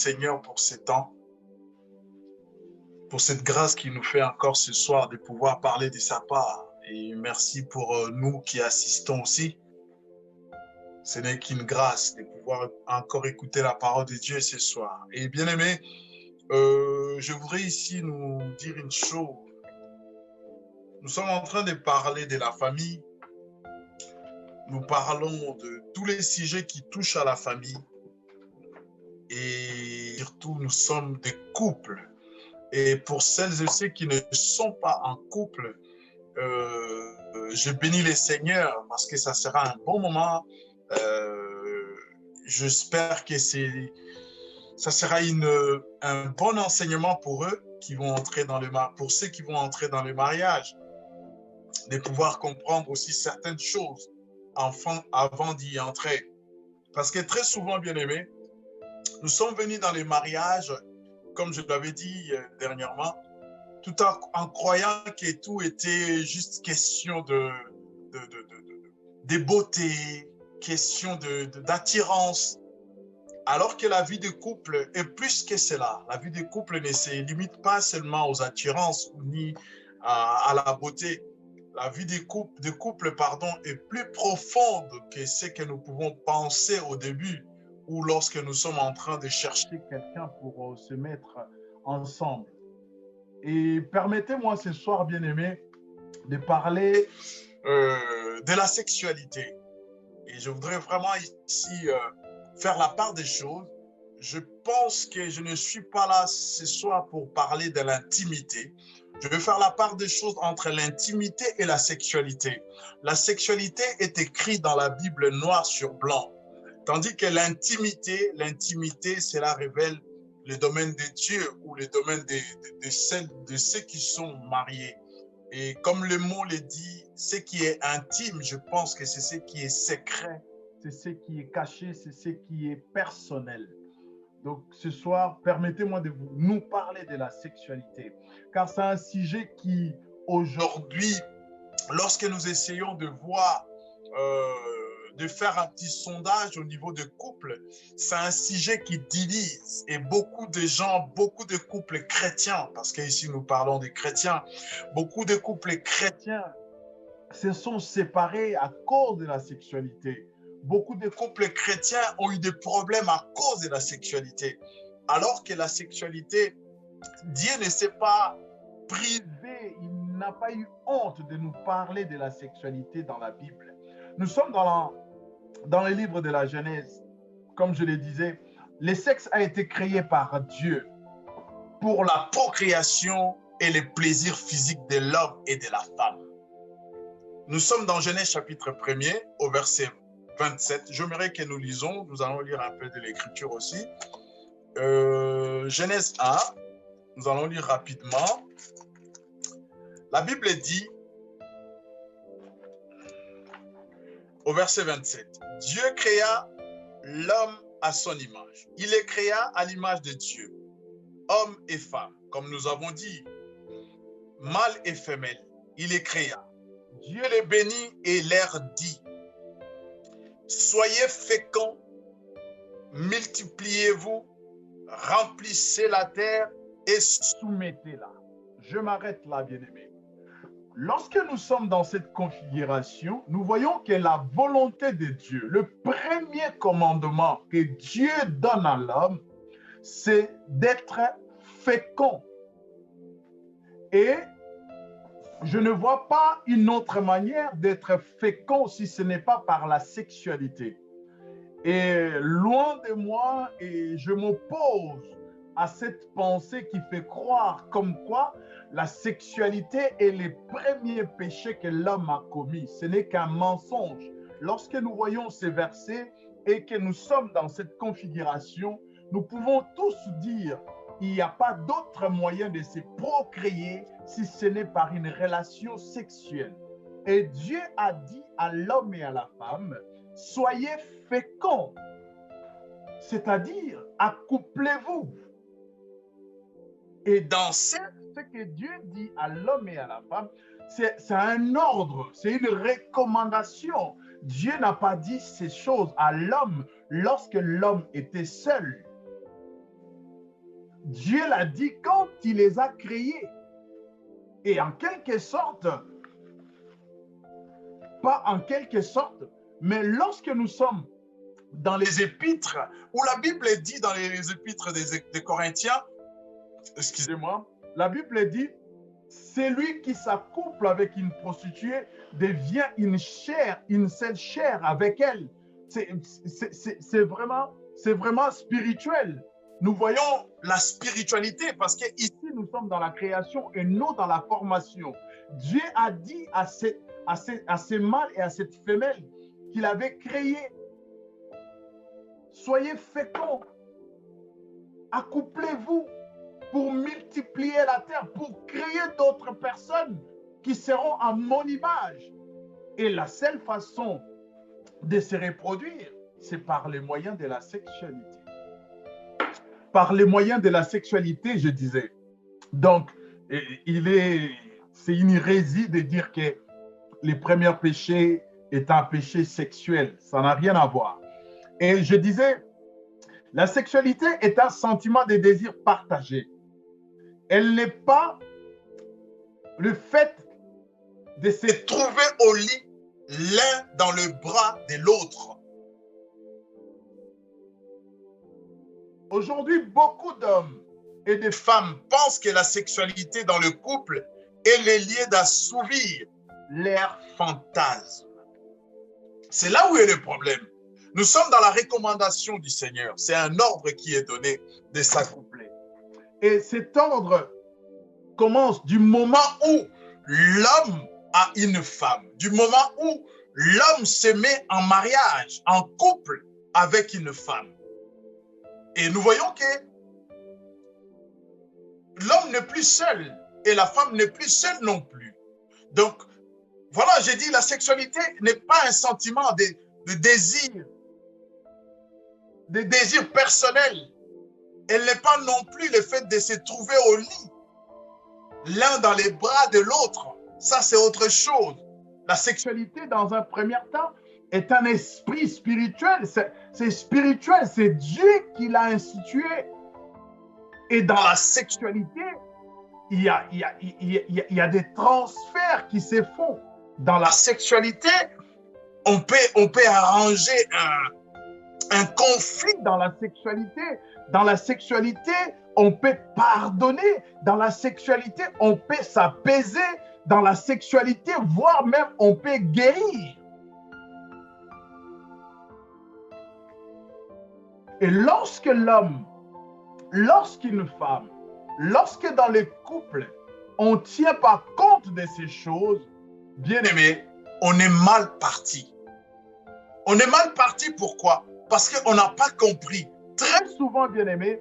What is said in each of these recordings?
Seigneur pour ce temps, pour cette grâce qu'il nous fait encore ce soir de pouvoir parler de sa part. Et merci pour nous qui assistons aussi. Ce n'est qu'une grâce de pouvoir encore écouter la parole de Dieu ce soir. Et bien aimé, je voudrais ici nous dire une chose. Nous sommes en train de parler de la famille. Nous parlons de tous les sujets qui touchent à la famille. Et surtout, nous sommes des couples. Et pour celles et ceux qui ne sont pas en couple, je bénis le Seigneur parce que ça sera un bon moment. J'espère que ça sera un bon enseignement pour eux qui vont entrer dans pour ceux qui vont entrer dans le mariage, de pouvoir comprendre aussi certaines choses avant d'y entrer. Parce que très souvent, bien aimé, nous sommes venus dans les mariages, comme je l'avais dit dernièrement, tout en croyant que tout était juste question de beauté, question d'attirance, alors que la vie de couple est plus que cela. La vie de couple ne se limite pas seulement aux attirances ni à la beauté. La vie de couple, est plus profonde que ce que nous pouvons penser au début ou lorsque nous sommes en train de chercher quelqu'un pour se mettre ensemble. Et permettez-moi ce soir, bien-aimé, de parler de la sexualité. Et je voudrais vraiment ici faire la part des choses. Je pense que je ne suis pas là ce soir pour parler de l'intimité. Je vais faire la part des choses entre l'intimité et la sexualité. La sexualité est écrite dans la Bible noir sur blanc. Tandis que l'intimité, cela révèle le domaine de Dieu ou le domaine de ceux qui sont mariés. Et comme le mot le dit, ce qui est intime, je pense que c'est ce qui est secret, c'est ce qui est caché, c'est ce qui est personnel. Donc ce soir, permettez-moi de nous parler de la sexualité, car c'est un sujet qui, aujourd'hui, lorsque nous essayons de voir, de faire un petit sondage au niveau de couple, c'est un sujet qui divise et beaucoup de gens, beaucoup de couples chrétiens, parce qu'ici nous parlons des chrétiens, beaucoup de couples chrétiens se sont séparés à cause de la sexualité. Beaucoup de couples chrétiens ont eu des problèmes à cause de la sexualité, alors que la sexualité, Dieu ne s'est pas privé, il n'a pas eu honte de nous parler de la sexualité dans la Bible. Nous sommes dans le livre de la Genèse. Comme je le disais, le sexe a été créé par Dieu pour la procréation et les plaisirs physiques de l'homme et de la femme. Nous sommes dans Genèse chapitre 1er au verset 27. J'aimerais que nous lisons, nous allons lire un peu de l'écriture aussi. Genèse 1, nous allons lire rapidement. La Bible dit, au verset 27, Dieu créa l'homme à son image. Il les créa à l'image de Dieu, homme et femme. Comme nous avons dit, mâle et femelle, il les créa. Dieu les bénit et leur dit, soyez féconds, multipliez-vous, remplissez la terre et soumettez-la. Je m'arrête là, bien-aimé. Lorsque nous sommes dans cette configuration, nous voyons que la volonté de Dieu, le premier commandement que Dieu donne à l'homme, c'est d'être fécond. Et je ne vois pas une autre manière d'être fécond si ce n'est pas par la sexualité. Et loin de moi, et je m'oppose à cette pensée qui fait croire comme quoi la sexualité est le premier péché que l'homme a commis. Ce n'est qu'un mensonge. Lorsque nous voyons ces versets et que nous sommes dans cette configuration, nous pouvons tous dire qu'il n'y a pas d'autre moyen de se procréer si ce n'est par une relation sexuelle. Et Dieu a dit à l'homme et à la femme, soyez féconds, c'est-à-dire accouplez-vous. Et dans ce que Dieu dit à l'homme et à la femme, c'est un ordre, c'est une recommandation. Dieu n'a pas dit ces choses à l'homme lorsque l'homme était seul. Dieu l'a dit quand il les a créés. Et en quelque sorte, pas en quelque sorte, mais lorsque nous sommes dans les épîtres, où la Bible dit dans les épîtres des Corinthiens, excusez-moi, la Bible dit, celui qui s'accouple avec une prostituée devient une chair, une seule chair avec elle. C'est vraiment spirituel. nous voyons la spiritualité parce que Ici, nous sommes dans la création et non dans la formation. Dieu a dit à ces mâles et à cette femelle qu'il avait créé. Soyez féconds, accouplez-vous pour multiplier la terre, pour créer d'autres personnes qui seront à mon image. Et la seule façon de se reproduire, c'est par les moyens de la sexualité. Par les moyens de la sexualité, je disais. Donc, c'est une hérésie de dire que le premier péché est un péché sexuel. Ça n'a rien à voir. Et je disais, la sexualité est un sentiment de désir partagé. Elle n'est pas le fait de se trouver au lit l'un dans le bras de l'autre. Aujourd'hui, beaucoup d'hommes et de femmes pensent que la sexualité dans le couple est le lieu d'assouvir leurs fantasmes. C'est là où est le problème. Nous sommes dans la recommandation du Seigneur. C'est un ordre qui est donné de s'accoupler. Et cet ordre commence du moment où l'homme a une femme, du moment où l'homme se met en mariage, en couple avec une femme. Et nous voyons que l'homme n'est plus seul et la femme n'est plus seule non plus. Donc, voilà, j'ai dit, la sexualité n'est pas un sentiment de désir personnel. Elle n'est pas non plus le fait de se trouver au lit, l'un dans les bras de l'autre. Ça, c'est autre chose. La sexualité, dans un premier temps, est un esprit spirituel. C'est spirituel, c'est Dieu qui l'a institué. Et dans la sexualité, il y a des transferts qui se font. Dans la sexualité, on peut arranger un conflit. Dans la sexualité, on peut pardonner. Dans la sexualité, on peut s'apaiser. Dans la sexualité, voire même on peut guérir. Et lorsque l'homme, lorsqu'une femme, lorsque dans le couple, on ne tient pas compte de ces choses, bien aimé, on est mal parti. On est mal parti, pourquoi? Parce qu'on n'a pas compris. Très souvent, bien aimé,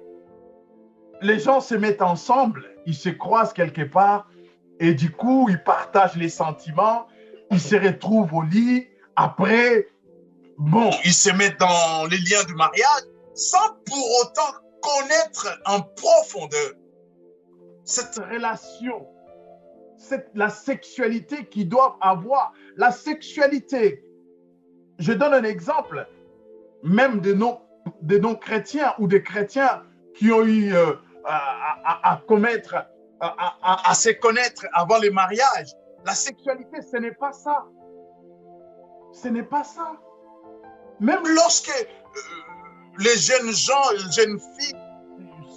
les gens se mettent ensemble, ils se croisent quelque part, et du coup, ils partagent les sentiments, ils se retrouvent au lit, après, bon, ils se mettent dans les liens du mariage, sans pour autant connaître en profondeur cette relation, la sexualité qu'ils doivent avoir. La sexualité, je donne un exemple, même de nos chrétiens ou des chrétiens qui ont eu à se connaître avant le mariage. La sexualité, ce n'est pas ça. Ce n'est pas ça. Même lorsque les jeunes gens, les jeunes filles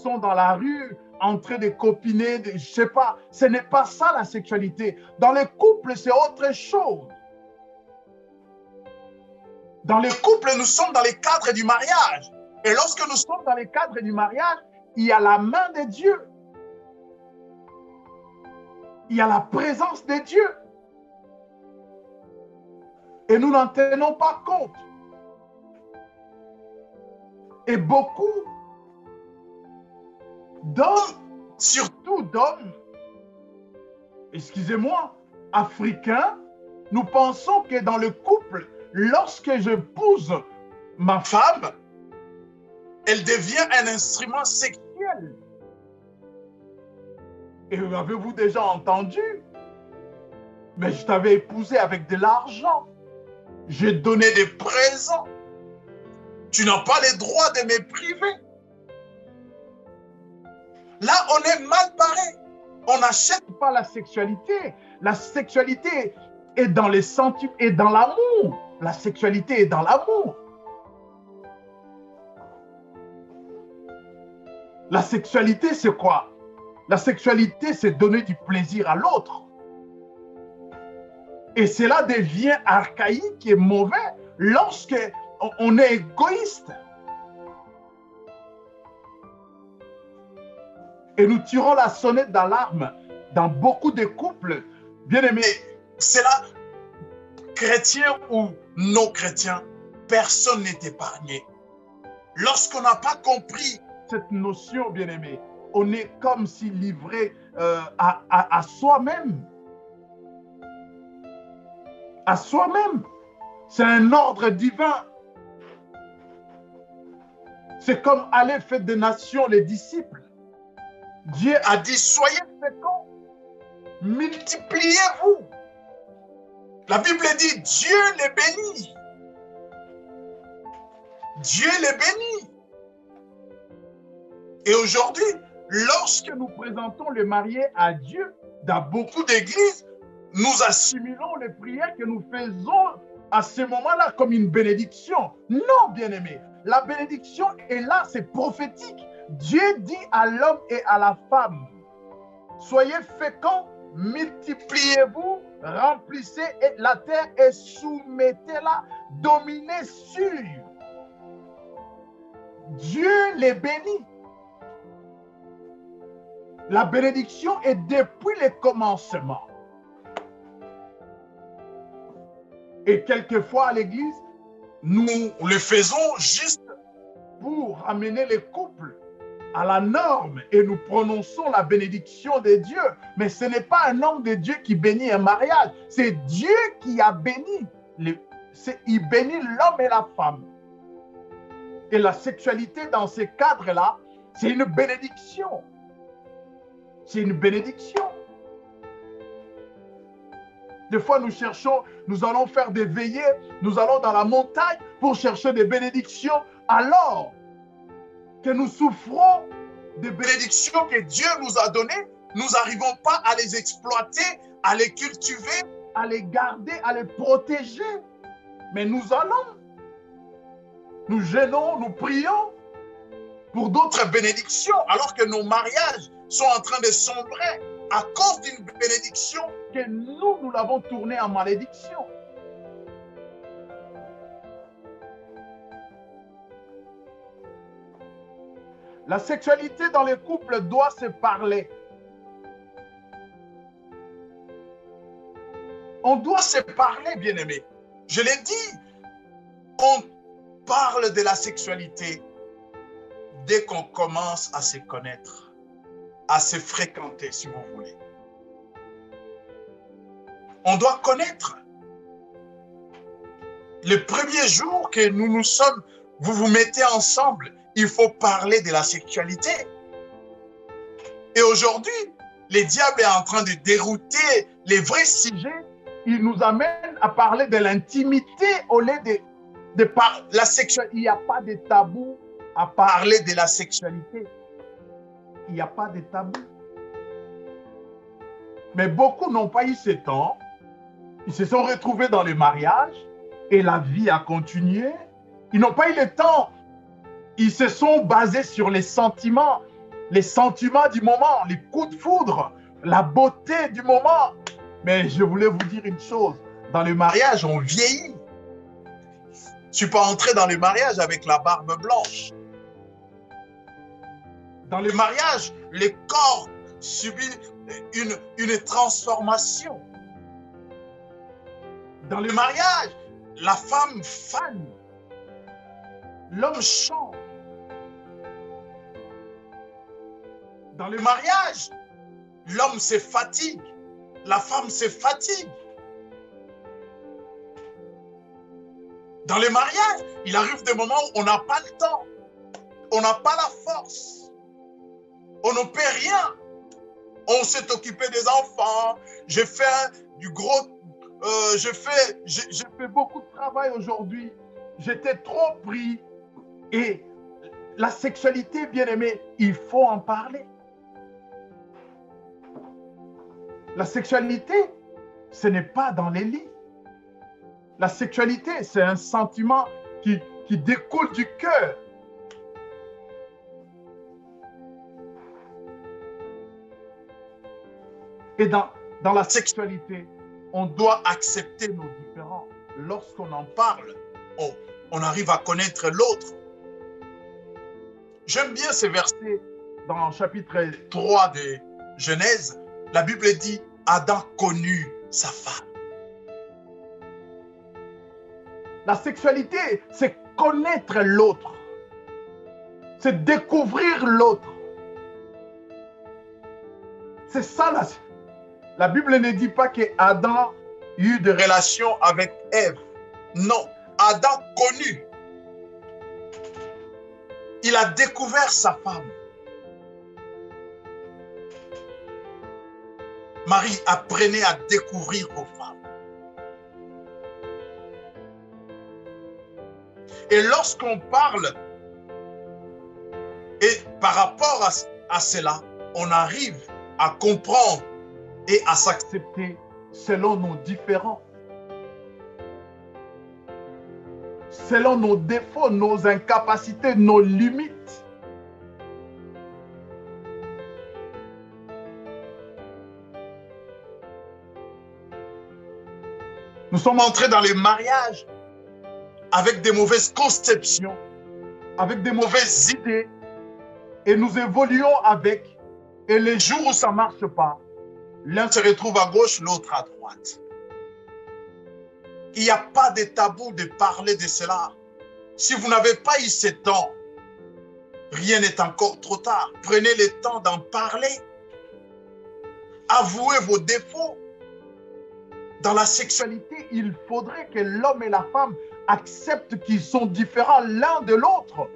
sont dans la rue en train de copiner, je ne sais pas, ce n'est pas ça la sexualité. Dans le couple, c'est autre chose. Dans le couple, nous sommes dans le cadre du mariage. Et lorsque nous sommes dans le cadre du mariage, il y a la main de Dieu. Il y a la présence de Dieu. Et nous n'en tenons pas compte. Et beaucoup d'hommes, surtout d'hommes, excusez-moi, africains, nous pensons que dans le couple, lorsque je épouse ma femme, elle devient un instrument sexuel. Et avez-vous déjà entendu? Mais je t'avais épousé avec de l'argent. J'ai donné des présents. Tu n'as pas le droit de me priver. Là, on est mal barré. On n'achète pas la sexualité. La sexualité est dans les sentiments, est dans l'amour. La sexualité est dans l'amour. La sexualité, c'est quoi? La sexualité, c'est donner du plaisir à l'autre. Et cela devient archaïque et mauvais lorsque on est égoïste. Et nous tirons la sonnette d'alarme dans beaucoup de couples. Bien aimés, c'est là, chrétiens ou non chrétiens, personne n'est épargné. Lorsqu'on n'a pas compris cette notion, bien aimé, on est comme si livré à soi-même. À soi-même. C'est un ordre divin. C'est comme aller faire des nations les disciples. Dieu a dit, soyez féconds, multipliez-vous. La Bible dit, Dieu les bénit. Dieu les bénit. Et aujourd'hui, lorsque nous présentons le marié à Dieu, dans beaucoup d'églises, nous assimilons les prières que nous faisons à ce moment-là comme une bénédiction. Non, bien-aimé, la bénédiction est là, c'est prophétique. Dieu dit à l'homme et à la femme, soyez féconds, multipliez-vous, remplissez la terre et soumettez-la, dominez sur. Dieu les bénit. La bénédiction est depuis le commencement. Et quelquefois à l'église, nous le faisons juste pour amener les couples à la norme et nous prononçons la bénédiction de Dieu. Mais ce n'est pas un homme de Dieu qui bénit un mariage, c'est Dieu qui a béni. Il bénit l'homme et la femme. Et la sexualité dans ces cadres-là, c'est une bénédiction. C'est une bénédiction. Des fois, nous cherchons, nous allons faire des veillées, nous allons dans la montagne pour chercher des bénédictions, alors que nous souffrons des bénédictions que Dieu nous a données, nous n'arrivons pas à les exploiter, à les cultiver, à les garder, à les protéger. Mais nous allons, nous gênons, nous prions pour d'autres bénédictions, alors que nos mariages sont en train de sombrer à cause d'une bénédiction que nous l'avons tournée en malédiction. La sexualité dans les couples doit se parler. On doit se parler, bien-aimés. Je l'ai dit, on parle de la sexualité dès qu'on commence à se connaître, à se fréquenter, si vous voulez. On doit connaître. Le premier jour que nous nous sommes, vous vous mettez ensemble, il faut parler de la sexualité. Et aujourd'hui, le diable est en train de dérouter les vrais sujets. Il nous amène à parler de l'intimité au lieu de la sexualité. Il n'y a pas de tabou à parler de la sexualité. Il n'y a pas de tabou. Mais beaucoup n'ont pas eu ce temps. Ils se sont retrouvés dans le mariage et la vie a continué. Ils n'ont pas eu le temps. Ils se sont basés sur les sentiments du moment, les coups de foudre, la beauté du moment. Mais je voulais vous dire une chose. Dans le mariage, on vieillit. Tu peux entrer dans le mariage avec la barbe blanche. Dans le mariage, le corps subit une transformation. Dans le mariage, la femme fane. L'homme chante. Dans le mariage, l'homme se fatigue. La femme se fatigue. Dans le mariage, il arrive des moments où on n'a pas le temps. On n'a pas la force. On ne peut rien. On s'est occupé des enfants. J'ai fait du gros... j'ai fait beaucoup de travail aujourd'hui. J'étais trop pris. Et la sexualité, bien aimé, il faut en parler. La sexualité, ce n'est pas dans les lits. La sexualité, c'est un sentiment qui découle du cœur. Et dans la sexualité, on doit accepter nos différences. Lorsqu'on en parle, on arrive à connaître l'autre. J'aime bien ce verset dans le chapitre 3 de Genèse. La Bible dit, Adam connut sa femme. La sexualité, c'est connaître l'autre. C'est découvrir l'autre. C'est ça la Bible ne dit pas qu'Adam eut de relation avec Ève. Non, Adam connut. Il a découvert sa femme. Marie, apprenez à découvrir vos femmes. Et lorsqu'on parle, et par rapport à cela, on arrive à comprendre et à s'accepter selon nos différends, selon nos défauts, nos incapacités, nos limites. Nous sommes entrés dans les mariages avec des mauvaises conceptions, avec des mauvaises idées, et nous évoluons avec. Et les jours où ça ne marche pas, l'un se retrouve à gauche, l'autre à droite. Il n'y a pas de tabou de parler de cela. Si vous n'avez pas eu ce temps, rien n'est encore trop tard. Prenez le temps d'en parler. Avouez vos défauts. Dans la sexualité, il faudrait que l'homme et la femme acceptent qu'ils sont différents l'un de l'autre.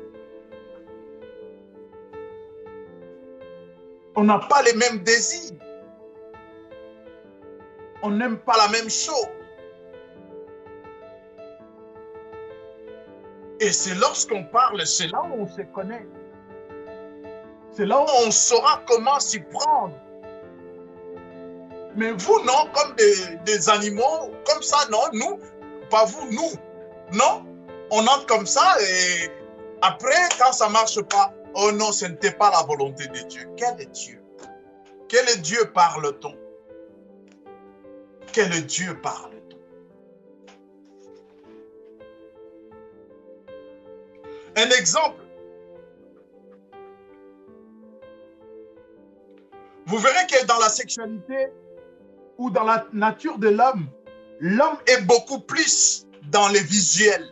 On n'a pas les mêmes désirs. On n'aime pas la même chose. Et c'est lorsqu'on parle, c'est là où on se connaît. C'est là où on saura comment s'y prendre. Mais vous, non, comme des animaux, comme ça, non, nous, pas vous, nous. Non, on entre comme ça et après, quand ça ne marche pas, oh non, ce n'était pas la volonté de Dieu. Quel est Dieu? Quel Dieu parle-t-on? Quel Dieu parle-t-on? Un exemple. Vous verrez que dans la sexualité ou dans la nature de l'homme, l'homme est beaucoup plus dans le visuel.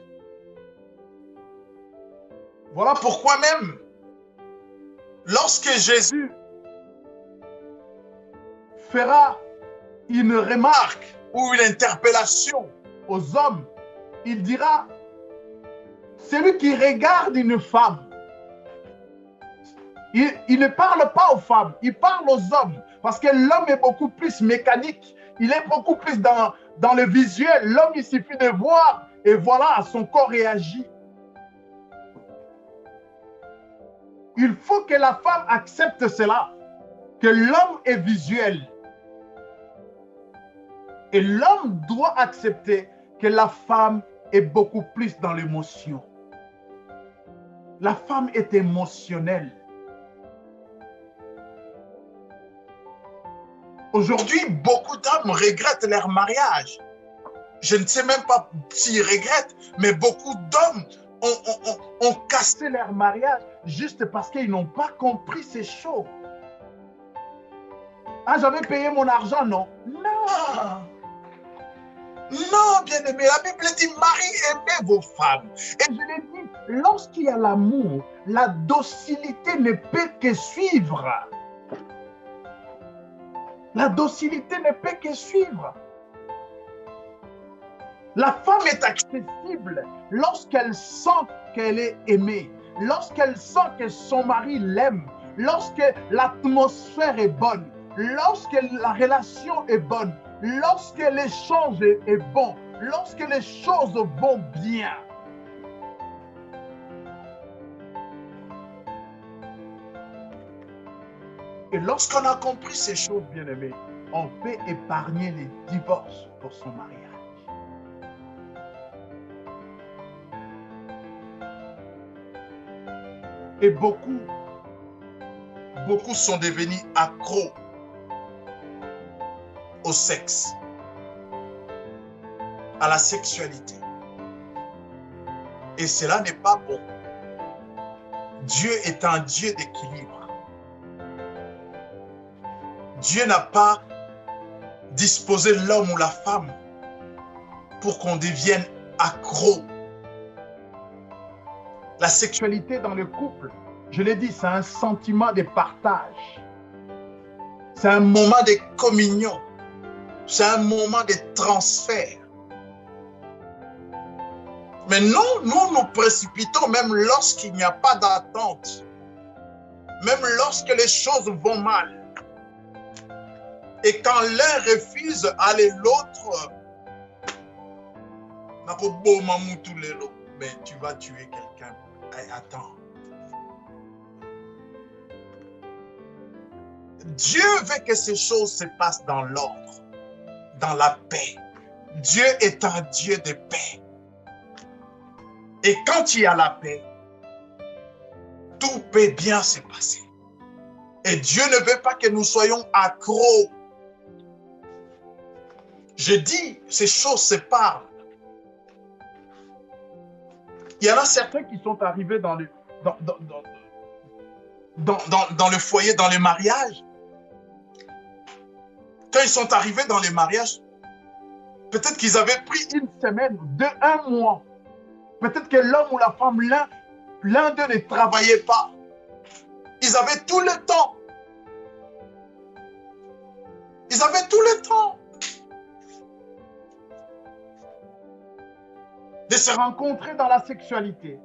Voilà pourquoi même, lorsque Jésus fera une remarque ou une interpellation aux hommes, il dira, celui qui regarde une femme, il ne parle pas aux femmes, il parle aux hommes, parce que l'homme est beaucoup plus mécanique, il est beaucoup plus dans le visuel. L'homme, il suffit de voir et voilà, son corps réagit. Il faut que la femme accepte cela, que l'homme est visuel. Et l'homme doit accepter que la femme est beaucoup plus dans l'émotion. La femme est émotionnelle. Aujourd'hui, beaucoup d'hommes regrettent leur mariage. Je ne sais même pas s'ils regrettent, mais beaucoup d'hommes ont cassé leur mariage juste parce qu'ils n'ont pas compris ces choses. Ah, j'avais payé mon argent, non? Non. Non, bien-aimé, la Bible dit, Marie, aimez vos femmes. Et je l'ai dit, lorsqu'il y a l'amour, la docilité ne peut que suivre. La docilité ne peut que suivre. La femme est accessible lorsqu'elle sent qu'elle est aimée, lorsqu'elle sent que son mari l'aime, lorsque l'atmosphère est bonne, lorsque la relation est bonne, lorsque l'échange est bon, lorsque les choses vont bien. Et lorsqu'on a compris ces choses, bien-aimés, on peut épargner les divorces pour son mariage. Et beaucoup sont devenus accros au sexe, à la sexualité. Et cela n'est pas bon. Dieu est un Dieu d'équilibre. Dieu n'a pas disposé l'homme ou la femme pour qu'on devienne accro. La sexualité dans le couple, je l'ai dit, c'est un sentiment de partage. C'est un moment de communion. C'est un moment de transfert. Mais non, nous précipitons même lorsqu'il n'y a pas d'attente. Même lorsque les choses vont mal. Et quand l'un refuse, allez l'autre. Mais tu vas tuer quelqu'un. Attends. Dieu veut que ces choses se passent dans l'ordre, dans la paix. Dieu est un Dieu de paix. Et quand il y a la paix, tout peut bien se passer. Et Dieu ne veut pas que nous soyons accros. Je dis, ces choses se parlent. Il y en a certains qui sont arrivés dans le foyer, dans les mariages. Quand ils sont arrivés dans les mariages, peut-être qu'ils avaient pris une semaine, un mois. Peut-être que l'homme ou la femme, l'un d'eux ne travaillait pas. Ils avaient tout le temps. Ils avaient tout le temps de se rencontrer dans la sexualité.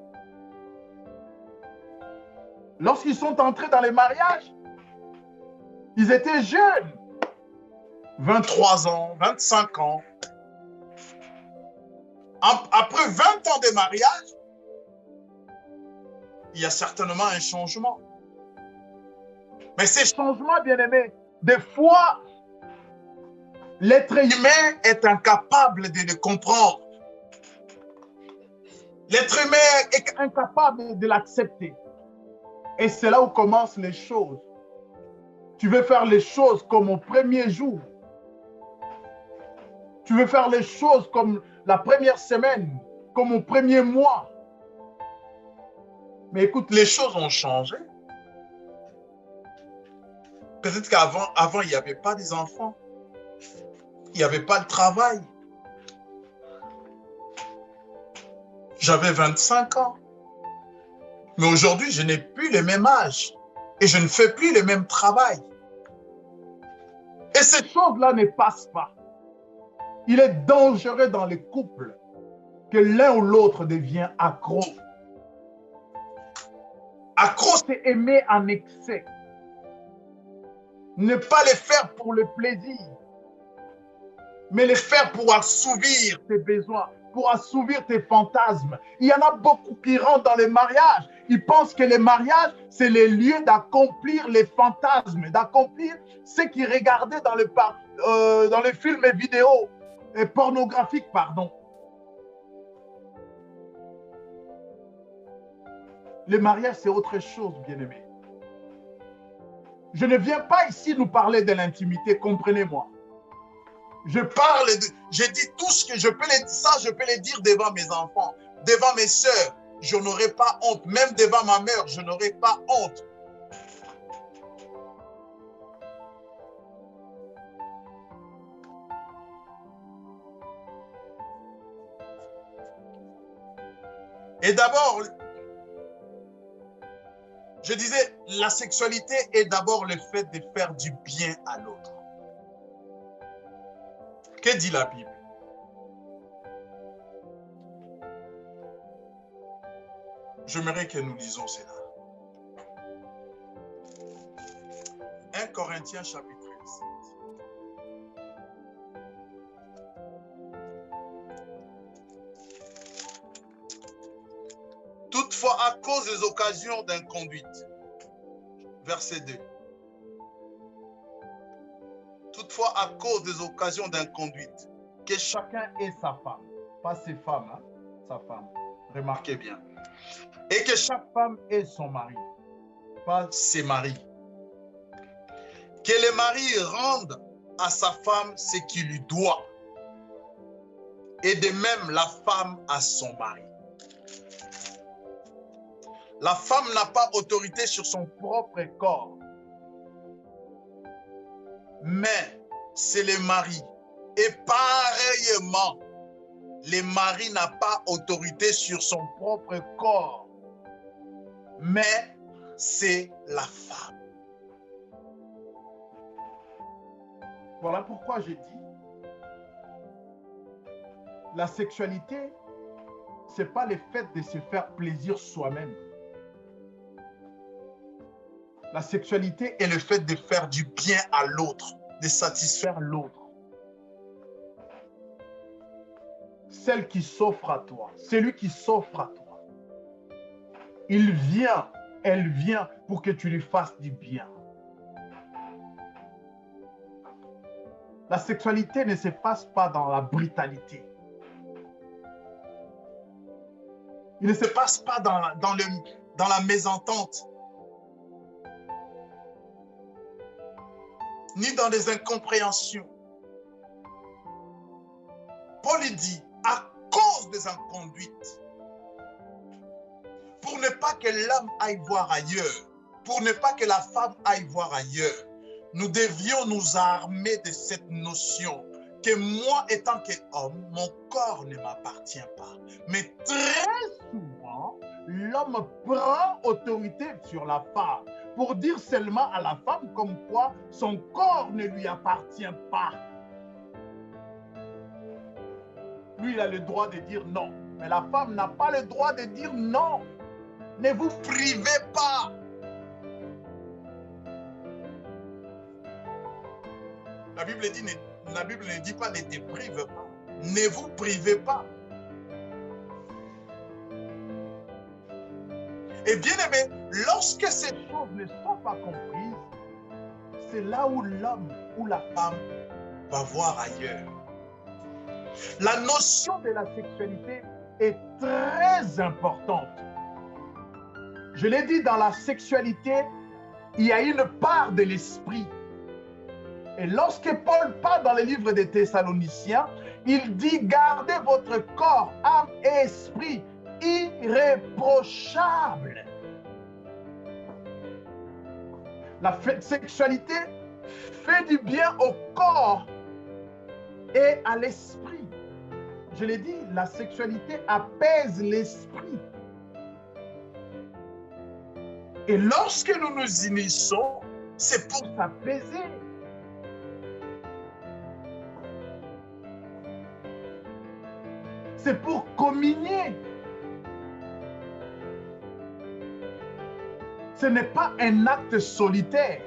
Lorsqu'ils sont entrés dans les mariages, ils étaient jeunes. 23 ans, 25 ans. Après 20 ans de mariage, il y a certainement un changement. Mais ces changements, bien-aimés, des fois, l'être humain est incapable de le comprendre. L'être humain est incapable de l'accepter. Et c'est là où commencent les choses. Tu veux faire les choses comme au premier jour. Tu veux faire les choses comme la première semaine, comme au premier mois. Mais écoute, les choses ont changé. Peut-être qu'avant, il n'y avait pas des enfants. Il n'y avait pas de travail. J'avais 25 ans. Mais aujourd'hui, je n'ai plus le même âge. Et je ne fais plus le même travail. Et ces choses-là ne passent pas. Il est dangereux dans les couples que l'un ou l'autre devient accro. Accro, c'est aimer en excès. Ne pas les faire pour le plaisir, mais les faire pour assouvir tes besoins, pour assouvir tes fantasmes. Il y en a beaucoup qui rentrent dans les mariages. Ils pensent que les mariages, c'est les lieux d'accomplir les fantasmes, d'accomplir ce qu'ils regardaient dans les films et vidéos pornographiques, pardon. Le mariage, c'est autre chose, bien-aimé. Je ne viens pas ici nous parler de l'intimité, comprenez-moi. Je dis tout ce que je peux je peux le dire devant mes enfants, devant mes sœurs. Je n'aurai pas honte. Même devant ma mère, je n'aurai pas honte. Et d'abord, je disais, la sexualité est d'abord le fait de faire du bien à l'autre. Que dit la Bible? J'aimerais que nous lisions cela. 1 Corinthiens chapitre 7. Toutefois, à cause des occasions d'inconduite, verset 2. Toutefois, soit à cause des occasions d'inconduite. Que Chacun ait sa femme, pas ses femmes, hein, sa femme. Remarquez bien. Et que chaque femme ait son mari, pas ses maris. Que le mari rende à sa femme ce qu'il lui doit. Et de même la femme à son mari. La femme n'a pas autorité sur son propre corps. Mais c'est le mari. Et pareillement, le mari n'a pas autorité sur son propre corps. Mais c'est la femme. Voilà pourquoi j'ai dit, la sexualité, ce n'est pas le fait de se faire plaisir soi-même. La sexualité est le fait de faire du bien à l'autre, de satisfaire l'autre. Celle qui s'offre à toi, celui qui s'offre à toi, il vient, elle vient pour que tu lui fasses du bien. La sexualité ne se passe pas dans la brutalité. Il ne se passe pas dans la mésentente. Ni dans des incompréhensions. Paul dit, à cause des inconduites, pour ne pas que l'homme aille voir ailleurs, pour ne pas que la femme aille voir ailleurs, nous devions nous armer de cette notion que moi, étant qu'homme, mon corps ne m'appartient pas. Mais très souvent, l'homme prend autorité sur la femme pour dire seulement à la femme comme quoi son corps ne lui appartient pas. Lui, il a le droit de dire non. Mais la femme n'a pas le droit de dire non. Ne vous privez pas. La Bible ne dit pas ne te prive pas. Ne vous privez pas. Et bien aimé, lorsque ces choses ne sont pas comprises, c'est là où l'homme ou la femme va voir ailleurs. La notion de la sexualité est très importante. Je l'ai dit, dans la sexualité, il y a une part de l'esprit. Et lorsque Paul parle dans le livre des Thessaloniciens, il dit, gardez votre corps, âme et esprit irréprochable. La sexualité fait du bien au corps et à l'esprit. Je l'ai dit, la sexualité apaise l'esprit. Et lorsque nous nous unissons, c'est pour s'apaiser. C'est pour communier. Ce n'est pas un acte solitaire.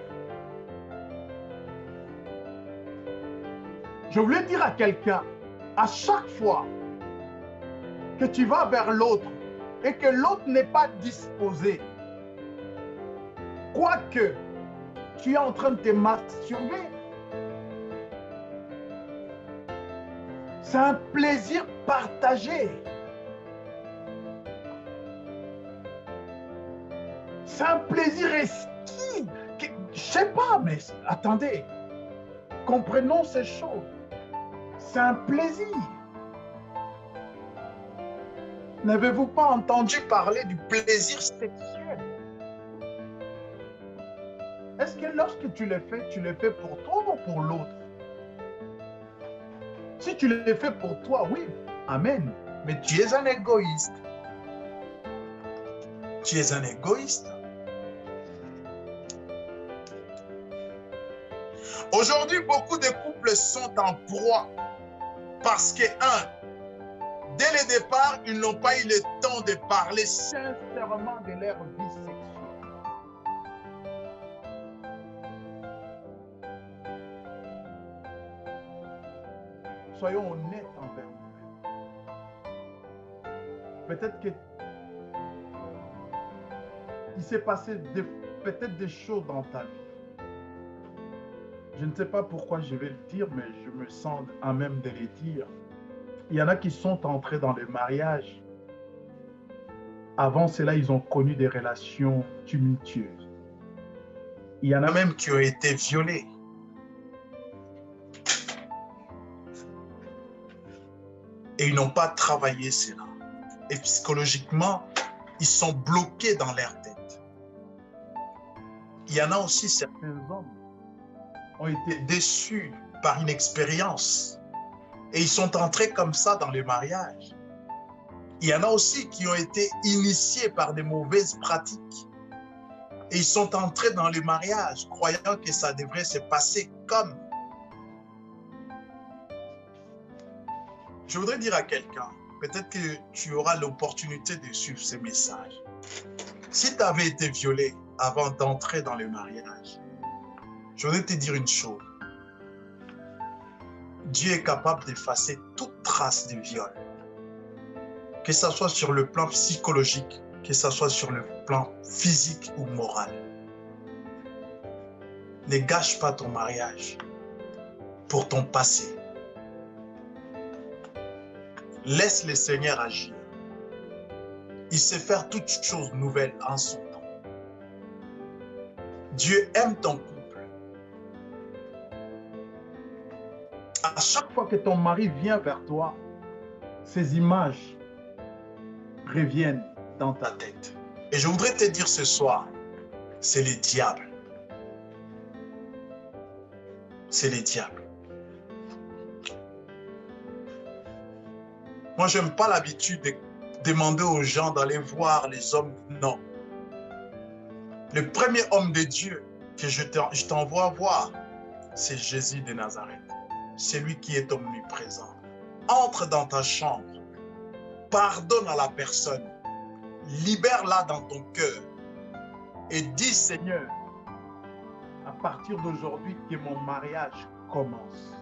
Je voulais dire à quelqu'un, à chaque fois que tu vas vers l'autre et que l'autre n'est pas disposé, quoique tu es en train de te masturber, c'est un plaisir partagé. C'est un plaisir exquis. Je ne sais pas, mais attendez. Comprenons ces choses. C'est un plaisir. N'avez-vous pas entendu parler du plaisir sexuel? Est-ce que lorsque tu le fais pour toi ou pour l'autre? Si tu le fais pour toi, oui, amen. Mais tu es un égoïste. Tu es un égoïste. Aujourd'hui, beaucoup de couples sont en proie parce que, dès le départ, ils n'ont pas eu le temps de parler sincèrement de leur vie sexuelle. Soyons honnêtes envers nous-mêmes. Peut-être que il s'est passé peut-être des choses dans ta vie. je ne sais pas pourquoi je vais le dire, mais je me sens à même de le dire. Il y en a qui sont entrés dans le mariage. Avant cela, ils ont connu des relations tumultueuses. Il y en a Même qui ont été violés. Et ils n'ont pas travaillé cela. Et psychologiquement, ils sont bloqués dans leur tête. Il y en a aussi certains hommes ont été déçus par une expérience et ils sont entrés comme ça dans le mariage. Il y en a aussi qui ont été initiés par des mauvaises pratiques et ils sont entrés dans le mariage croyant que ça devrait se passer comme. Je voudrais dire à quelqu'un, peut-être que tu auras l'opportunité de suivre ce message. Si tu avais été violé avant d'entrer dans le mariage, je voudrais te dire une chose. Dieu est capable d'effacer toute trace de viol. Que ce soit sur le plan psychologique, que ce soit sur le plan physique ou moral. Ne gâche pas ton mariage pour ton passé. Laisse le Seigneur agir. Il sait faire toutes choses nouvelles en son temps. Dieu aime ton couple. À chaque fois que ton mari vient vers toi, ces images reviennent dans ta tête. Et je voudrais te dire ce soir, c'est le diable. C'est le diable. Moi, je n'aime pas l'habitude de demander aux gens d'aller voir les hommes. Non. Le premier homme de Dieu que je t'envoie voir, c'est Jésus de Nazareth. C'est lui qui est omniprésent. Entre dans ta chambre. Pardonne à la personne. Libère-la dans ton cœur. Et dis, Seigneur, à partir d'aujourd'hui, que mon mariage commence.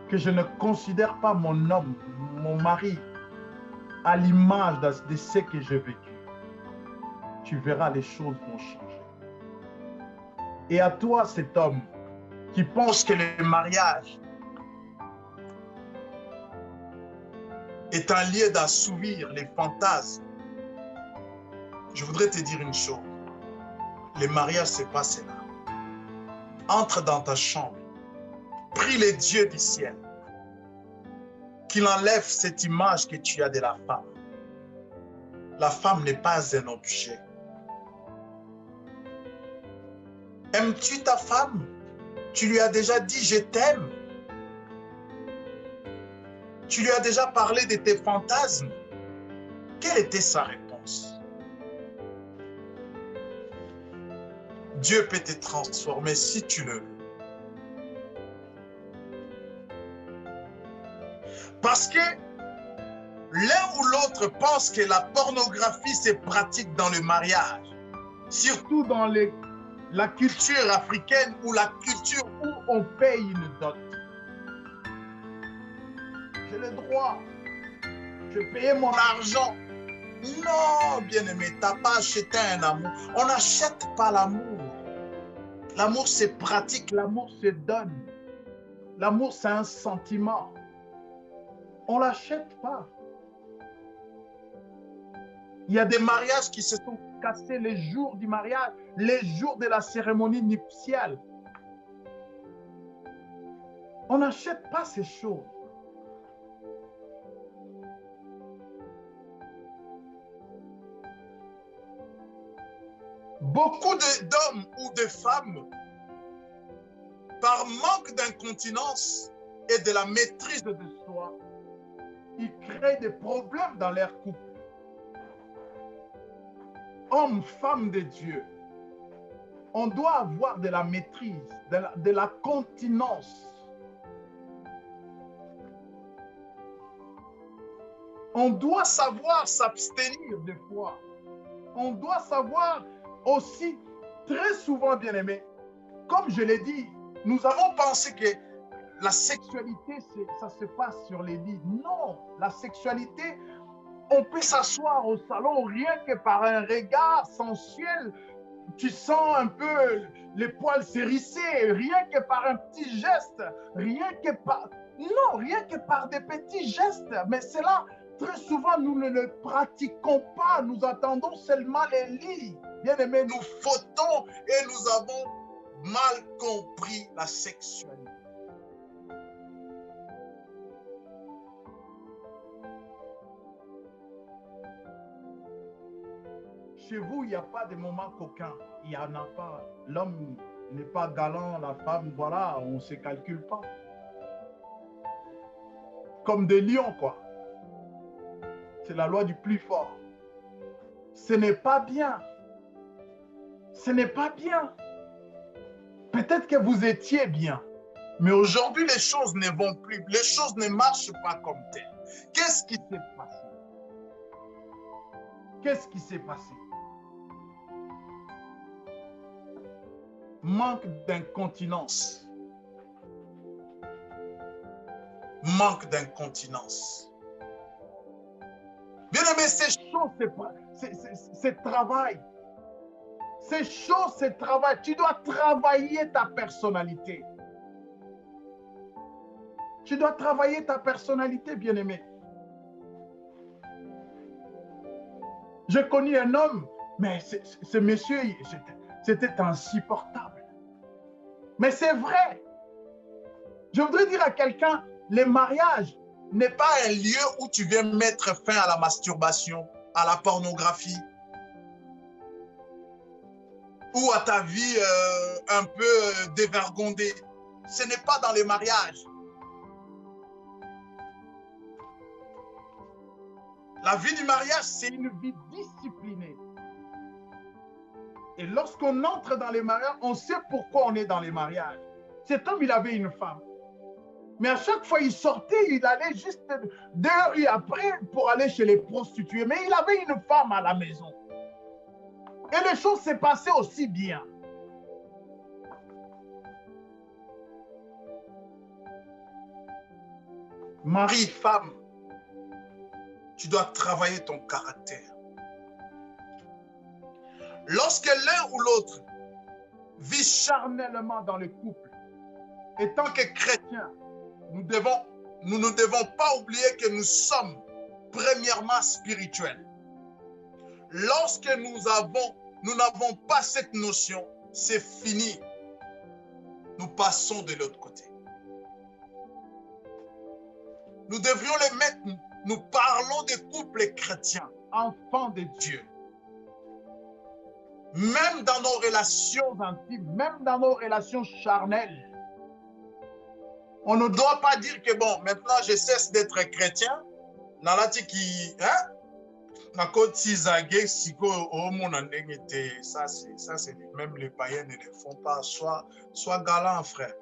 Que je ne considère pas mon homme, mon mari, à l'image de ce que j'ai vécu. Tu verras, les choses vont changer. Et à toi, cet homme qui pense que le mariage est un lieu d'assouvir les fantasmes, je voudrais te dire une chose. Le mariage, c'est pas cela. Entre dans ta chambre. Prie le Dieu du ciel qu'il enlève cette image que tu as de la femme. La femme n'est pas un objet. Aimes-tu ta femme? Tu lui as déjà dit je t'aime? Tu lui as déjà parlé de tes fantasmes? Quelle était sa réponse? Dieu peut te transformer si tu le veux. Parce que l'un ou l'autre pense que la pornographie se pratique dans le mariage, surtout dans la culture africaine ou la culture où on paye une dot. J'ai le droit, je payais mon argent. Non, bien-aimé, tu n'as pas acheté un amour. On n'achète pas l'amour. L'amour se pratique, l'amour se donne. L'amour, c'est un sentiment. On ne l'achète pas. Il y a des mariages qui se sont cassés les jours du mariage, les jours de la cérémonie nuptiale. On n'achète pas ces choses. Beaucoup d'hommes ou de femmes, par manque d'incontinence et de la maîtrise de soi, ils créent des problèmes dans leur couple. Hommes, femmes de Dieu, on doit avoir de la maîtrise, de la continence. On doit savoir s'abstenir des fois. On doit savoir aussi, très souvent, bien-aimé, comme je l'ai dit, nous avons pensé que la sexualité, ça se passe sur les lits. Non, la sexualité, on peut s'asseoir au salon rien que par un regard sensuel, tu sens un peu les poils s'hérisser, rien que par un petit geste, rien que par... Non, rien que par des petits gestes. Mais cela, très souvent, nous ne le pratiquons pas. Nous attendons seulement les lits. Bien aimé, nous fautons et nous avons mal compris la sexualité. Chez vous, il n'y a pas de moments coquins. Il n'y en a pas. L'homme n'est pas galant, la femme, voilà, on ne se calcule pas. Comme des lions, quoi. C'est la loi du plus fort. Ce n'est pas bien. Ce n'est pas bien. Peut-être que vous étiez bien. Mais aujourd'hui, les choses ne vont plus. Les choses ne marchent pas comme telles. Qu'est-ce qui s'est passé? Qu'est-ce qui s'est passé? Manque d'incontinence. Manque d'incontinence. Bien aimé, ces choses, c'est travail. Ces choses, c'est travail. Tu dois travailler ta personnalité. Tu dois travailler ta personnalité, bien-aimé. J'ai connu un homme, mais ce monsieur, c'était insupportable. Mais c'est vrai. Je voudrais dire à quelqu'un, le mariage n'est pas un lieu où tu viens mettre fin à la masturbation, à la pornographie, ou à ta vie un peu dévergondée. Ce n'est pas dans les mariages. La vie du mariage, c'est une vie disciplinée. Et lorsqu'on entre dans les mariages, on sait pourquoi on est dans les mariages. Cet homme, il avait une femme. Mais à chaque fois, il sortait, il allait juste 2 heures après pour aller chez les prostituées. Mais il avait une femme à la maison. Et les choses s'est passées aussi bien. Mari, femme, tu dois travailler ton caractère. Lorsque l'un ou l'autre vit charnellement dans le couple, et tant que chrétiens, nous ne devons pas oublier que nous sommes premièrement spirituels. Lorsque nous n'avons pas cette notion, c'est fini. Nous passons de l'autre côté. Nous devrions les mettre, nous parlons des couples chrétiens, enfants de Dieu. Même dans nos relations intimes, même dans nos relations charnelles. On ne doit pas dire que bon, maintenant je cesse d'être chrétien. Nalati qui, hein? Ça c'est même les païens ne le font pas. Sois galant, frère.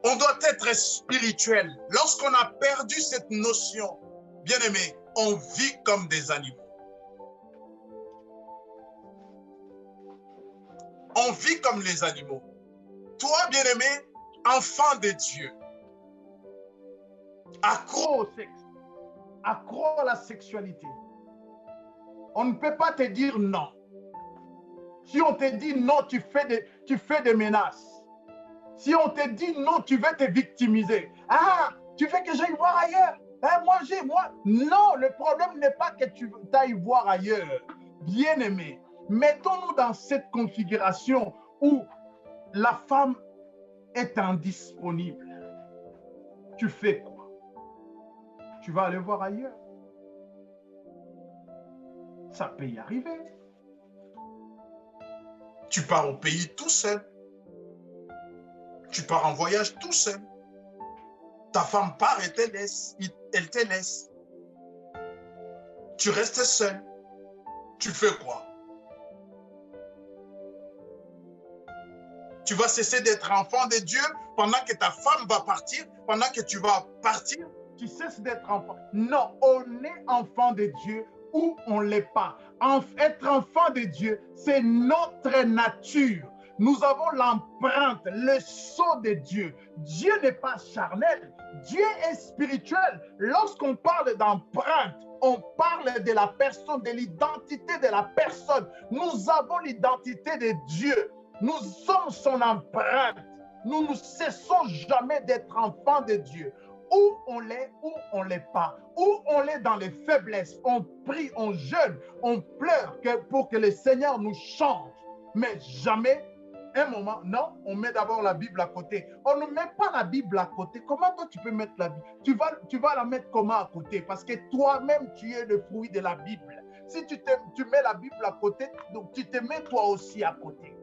On doit être spirituel. Lorsqu'on a perdu cette notion, bien aimé, on vit comme des animaux. On vit comme les animaux. Toi, bien aimé, enfant de Dieu, accro au sexe, accro à la sexualité. On ne peut pas te dire non. Si on te dit non, tu fais des menaces. Si on te dit non, tu veux te victimiser. Ah, tu veux que j'aille voir ailleurs? Hein, moi. Non, le problème n'est pas que tu ailles voir ailleurs. Bien aimé, mettons-nous dans cette configuration où la femme est indisponible. Tu fais quoi? Tu vas aller voir ailleurs. Ça peut y arriver. Tu pars au pays tout seul. Tu pars en voyage tout seul. Ta femme part et te laisse. Elle te laisse. Tu restes seul. Tu fais quoi? Tu vas cesser d'être enfant de Dieu pendant que ta femme va partir, pendant que tu vas partir? Tu cesses d'être enfant. Non, on est enfant de Dieu ou on ne l'est pas. Être enfant de Dieu, c'est notre nature. Nous avons l'empreinte, le sceau de Dieu. Dieu n'est pas charnel, Dieu est spirituel. Lorsqu'on parle d'empreinte, on parle de la personne, de l'identité de la personne. Nous avons l'identité de Dieu. Nous sommes son empreinte. Nous ne cessons jamais d'être enfants de Dieu. Où on l'est, où on ne l'est pas. Où on l'est dans les faiblesses. On prie, on jeûne, on pleure pour que le Seigneur nous change. Mais jamais, un moment, non, on met d'abord la Bible à côté. On ne met pas la Bible à côté. Comment toi tu peux mettre la Bible? Tu vas la mettre comment à côté? Parce que toi-même, tu es le fruit de la Bible. Si tu mets la Bible à côté, donc tu te mets toi aussi à côté.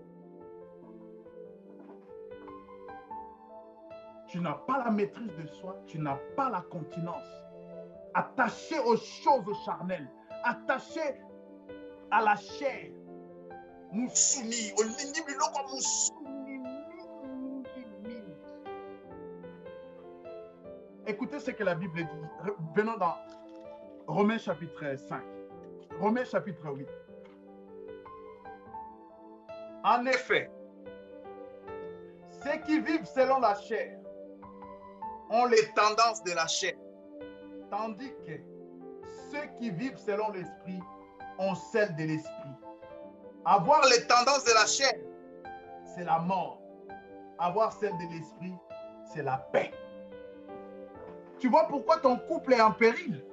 Tu n'as pas la maîtrise de soi, tu n'as pas la continence. Attaché aux choses charnelles, attaché à la chair. Musuni, olingi biloko musuni. Écoutez ce que la Bible dit. Venons dans Romains chapitre 5. Romains chapitre 8. En effet, ceux qui vivent selon la chair Ont les tendances de la chair. tandis que ceux qui vivent selon l'esprit ont celle de l'esprit. Avoir Les tendances de la chair, c'est la mort. Avoir celle de l'esprit, c'est la paix. Tu vois pourquoi ton couple est en péril?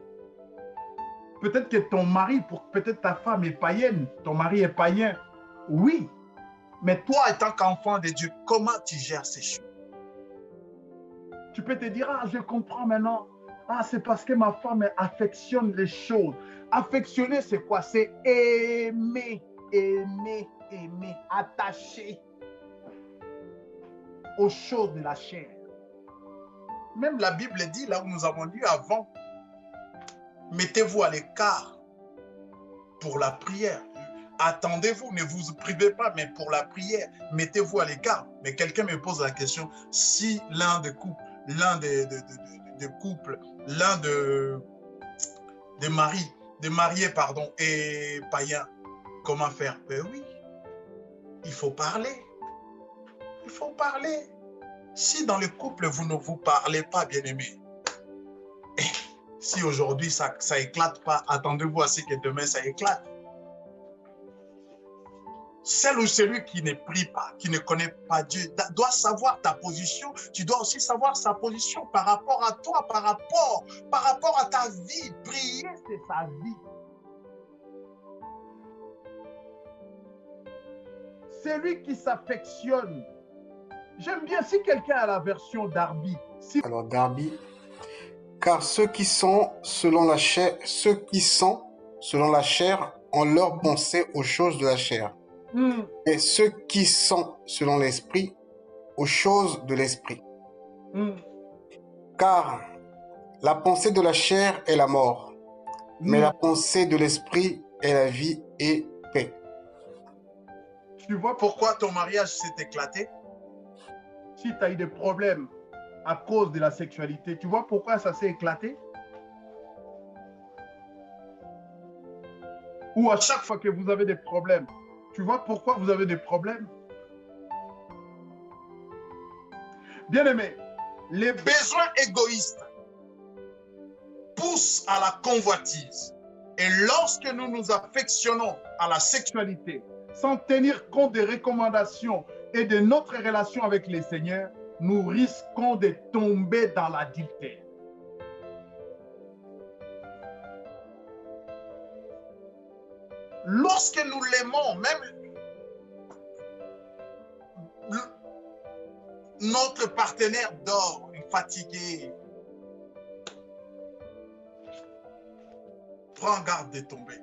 Peut-être que ton mari, peut-être ta femme est païenne, ton mari est païen. Oui, mais toi, toi étant qu'enfant de Dieu, comment tu gères ces choses? tu peux te dire, ah, je comprends maintenant. Ah, c'est parce que ma femme affectionne les choses. Affectionner, c'est quoi? C'est aimer, aimer, aimer, attacher aux choses de la chair. Même la Bible dit, là où nous avons lu avant, mettez-vous à l'écart pour la prière. Attendez-vous, ne vous privez pas, mais pour la prière, mettez-vous à l'écart. Mais quelqu'un me pose la question, si l'un des couples, l'un des couples, l'un des mariés, pardon, est païen, comment faire? Ben oui, il faut parler. Il faut parler. Si dans le couple, vous ne vous parlez pas, bien-aimés, si aujourd'hui ça éclate pas, attendez-vous à ce que demain ça éclate. Celle ou celui qui ne prie pas, qui ne connaît pas Dieu, doit savoir ta position. Tu dois aussi savoir sa position par rapport à toi, par rapport à ta vie. Prier, C'est sa vie. Celui qui s'affectionne. J'aime bien si quelqu'un a la version Darby. Si Alors, Darby, car ceux qui sont selon la chair ont leur pensée aux choses de la chair. Et ceux qui sont selon l'esprit aux choses de l'esprit. Car la pensée de la chair est la mort, mais la pensée de l'esprit est la vie et paix. tu vois, pourquoi ton mariage s'est éclaté? si tu as eu des problèmes à cause de la sexualité, tu vois pourquoi ça s'est éclaté? Ou à chaque fois que vous avez des problèmes, tu vois pourquoi vous avez des problèmes? Bien-aimé, les Besoins égoïstes poussent à la convoitise. Et lorsque nous nous affectionnons à la sexualité, sans tenir compte des recommandations et de notre relation avec le Seigneur, nous risquons de tomber dans l'adultère. lorsque nous l'aimons, même notre partenaire dort, est fatigué, prends garde de tomber.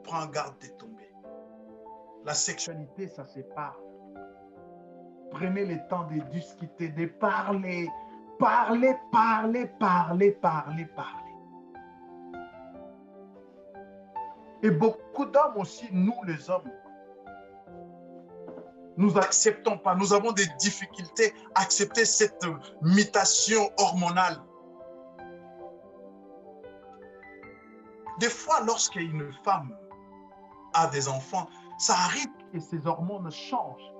Prends garde de tomber. La sexualité, Ça se parle. Prenez le temps de discuter, de parler. Parler, parler, parler, parler, parler. Et beaucoup d'hommes aussi, nous les hommes, nous n'acceptons pas. Nous avons des difficultés à accepter cette mutation hormonale. Des fois, lorsqu'une femme a des enfants, ça arrive que ses hormones changent.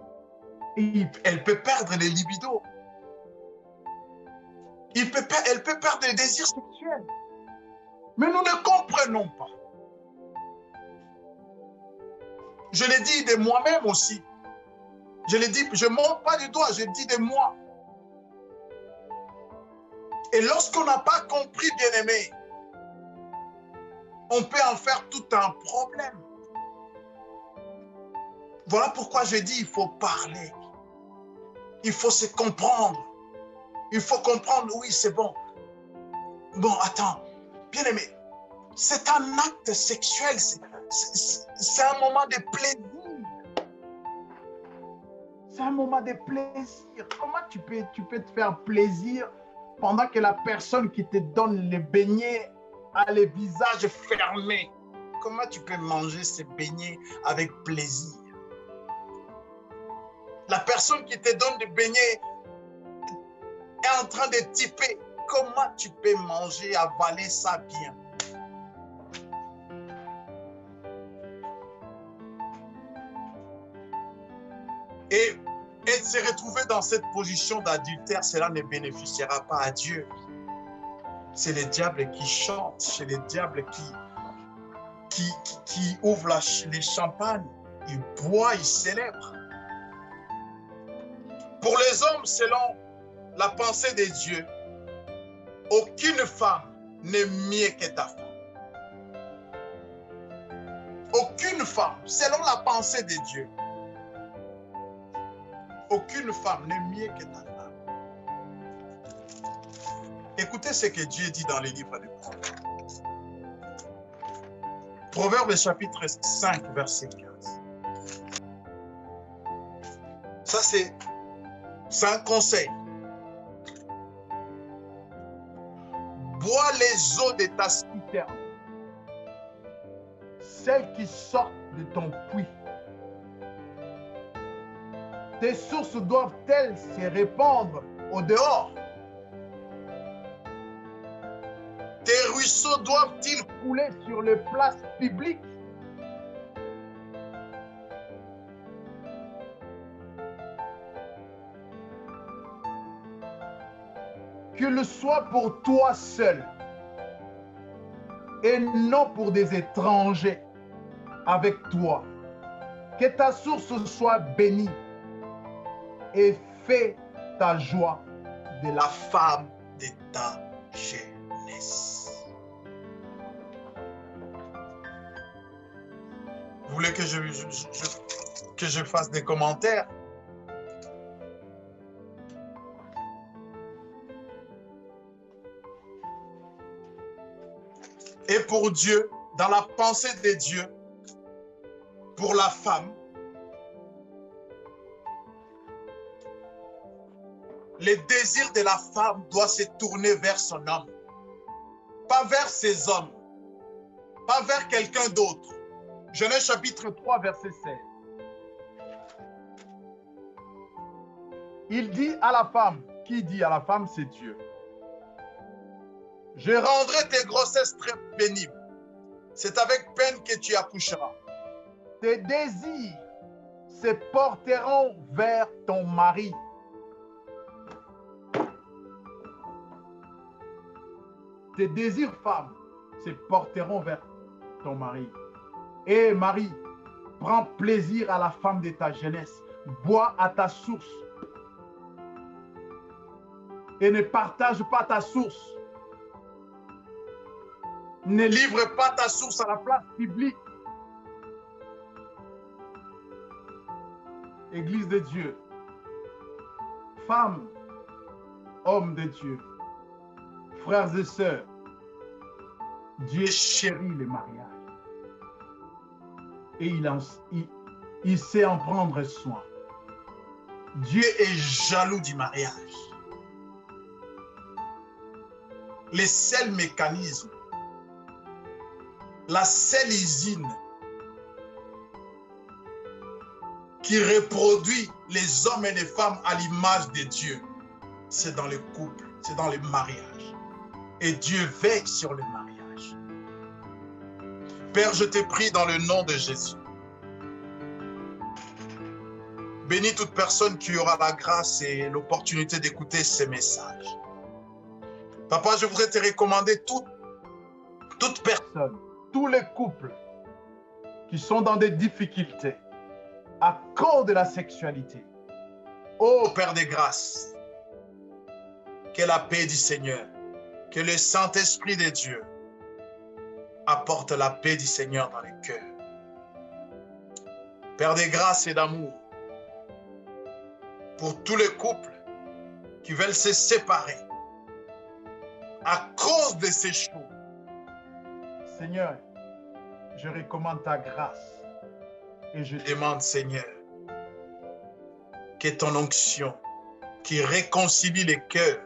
Elle peut perdre les libidos. Elle peut perdre les désirs sexuels. Mais nous ne comprenons pas. Je l'ai dit de moi-même aussi. Je l'ai dit, je ne monte pas du doigt, je dis de moi. Et lorsqu'on n'a pas compris, bien-aimé, on peut en faire tout un problème. Voilà pourquoi je dis, il faut parler. Il faut se comprendre. Il faut comprendre, oui, c'est bon. Bon, attends, bien-aimé, c'est un acte sexuel, c'est un moment de plaisir. C'est un moment de plaisir. Comment tu peux te faire plaisir pendant que la personne qui te donne les beignets a le visage fermé? Comment tu peux manger ces beignets avec plaisir? La personne qui te donne des beignets est en train de typer. Comment tu peux manger, avaler ça bien? Et se retrouver dans cette position d'adultère, cela ne bénéficiera pas à Dieu. C'est le diable qui chante, c'est le diable qui ouvre les champagnes, il boit, il célèbre. Pour les hommes, selon la pensée de Dieu, aucune femme n'est mieux que ta femme. Aucune femme, selon la pensée de Dieu, aucune femme n'est mieux que ta femme. Écoutez ce que Dieu dit dans les livres des Proverbes. Proverbes chapitre 5, verset 15. Ça, c'est un conseil. Bois les eaux de ta citerne, celles qui sortent de ton puits. Tes sources doivent-elles se répandre au dehors? Tes ruisseaux doivent-ils couler sur les places publiques? Qu'il soit pour toi seul et non pour des étrangers avec toi. Que ta source soit bénie et fais ta joie de la femme de ta jeunesse. Vous voulez que je fasse des commentaires? Et pour Dieu, dans la pensée de Dieu, pour la femme, le désir de la femme doit se tourner vers son homme, pas vers ses hommes, pas vers quelqu'un d'autre. Genèse chapitre 3, verset 16. Il dit à la femme, qui dit à la femme, c'est Dieu. Je rendrai tes grossesses très pénibles. C'est avec peine que tu accoucheras. Tes désirs se porteront vers ton mari. Tes désirs, femme, se porteront vers ton mari. Et Marie, prends plaisir à la femme de ta jeunesse. Bois à ta source. Et ne partage pas ta source. Ne livre pas ta source à la place publique. Église de Dieu, femmes, hommes de Dieu, frères et sœurs, Dieu chérit le mariage. Et il sait en prendre soin. Dieu est jaloux du mariage. Les seuls mécanismes, la seule usine qui reproduit les hommes et les femmes à l'image de Dieu, c'est dans le couple, c'est dans le mariage. Et Dieu veille sur le mariage. Père, je te prie dans le nom de Jésus. Bénis toute personne qui aura la grâce et l'opportunité d'écouter ces messages. Papa, je voudrais te recommander toute personne, tous les couples qui sont dans des difficultés à cause de la sexualité. Ô Père des grâces, que la paix du Seigneur, que le Saint-Esprit de Dieu apporte la paix du Seigneur dans les cœurs. Père des grâces et d'amour, pour tous les couples qui veulent se séparer à cause de ces choses. Seigneur, je recommande ta grâce et je demande, Seigneur, que ton onction qui réconcilie les cœurs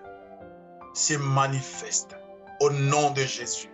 se manifeste au nom de Jésus.